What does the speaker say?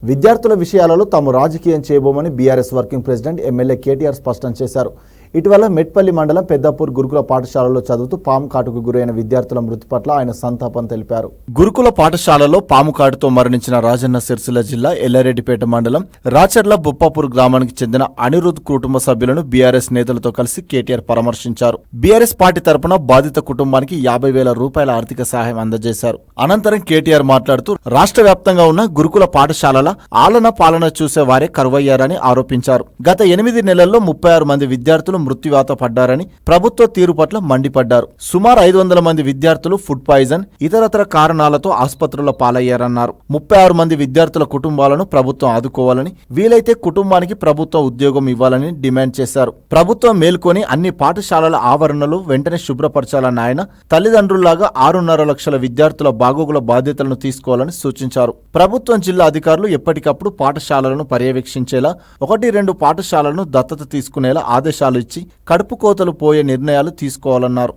విద్యార్థుల విషయాలలో తాము రాజకీయం చేయబోమని BRS working president MLA KTR స్పష్టం చేశారు. ఇటీవల మెట్పల్లి మండలం పెద్దపూర్ గురుకుల పాఠశాలలో చదువుతూ పాము కాటుకు గురైన విద్యార్థుల మృతి పట్ల ఆయన సంతాపం తెలిపారు. గురుకుల పాఠశాలలో పాము కాటుతో మరణించిన రాజన్న సిరిసిల్ల జిల్లా ఎల్లారెడ్డిపేట మండలం రాచర్ల బొప్పాపూర్ గ్రామానికి చెందిన అనిరుద్ కుటుంబ సభ్యులను బీఆర్ఎస్ నేతలతో కలిసి కేటీఆర్ పరామర్శించారు. బీఆర్ఎస్ పార్టీ తరపున బాధిత కుటుంబానికి 50,000 రూపాయల ఆర్థిక సహాయం అందజేశారు. అనంతరం కేటీఆర్ మాట్లాడుతూ రాష్ట్ర వ్యాప్తంగా ఉన్న గురుకుల పాఠశాలల ఆలన పాలన చూసే వారే కరువయ్యారని ఆరోపించారు. గత 8 నెలల్లో 36 మంది విద్యార్థులు మృత్యువాత పడ్డారని ప్రభుత్వ తీరు పట్ల మండిపడ్డారు. సుమారు 500 మంది విద్యార్థులు ఫుడ్ పాయిజన్ ఇతరతర కారణాలతో ఆసుపత్రుల పాలయ్యారన్నారు. 36 మంది విద్యార్థుల కుటుంబాలను ప్రభుత్వం ఆదుకోవాలని, వీలైతే కుటుంబానికి ప్రభుత్వ ఉద్యోగం ఇవ్వాలని డిమాండ్ చేశారు. ప్రభుత్వం మేల్కొని అన్ని పాఠశాలల ఆవరణలు వెంటనే శుభ్రపరచాలన్న ఆయన తల్లిదండ్రుల్లాగా 6.5 లక్షల విద్యార్థుల బాగోగుల బాధ్యతలను తీసుకోవాలని సూచించారు. ప్రభుత్వం జిల్లా అధికారులు ఎప్పటికప్పుడు పాఠశాలలను పర్యవేక్షించేలా 1-2 పాఠశాలలను దత్తత తీసుకునేలా ఆదేశాలు ఇచ్చి కడుపు కోతలు పోయే నిర్ణయాలు తీసుకోవాలన్నారు.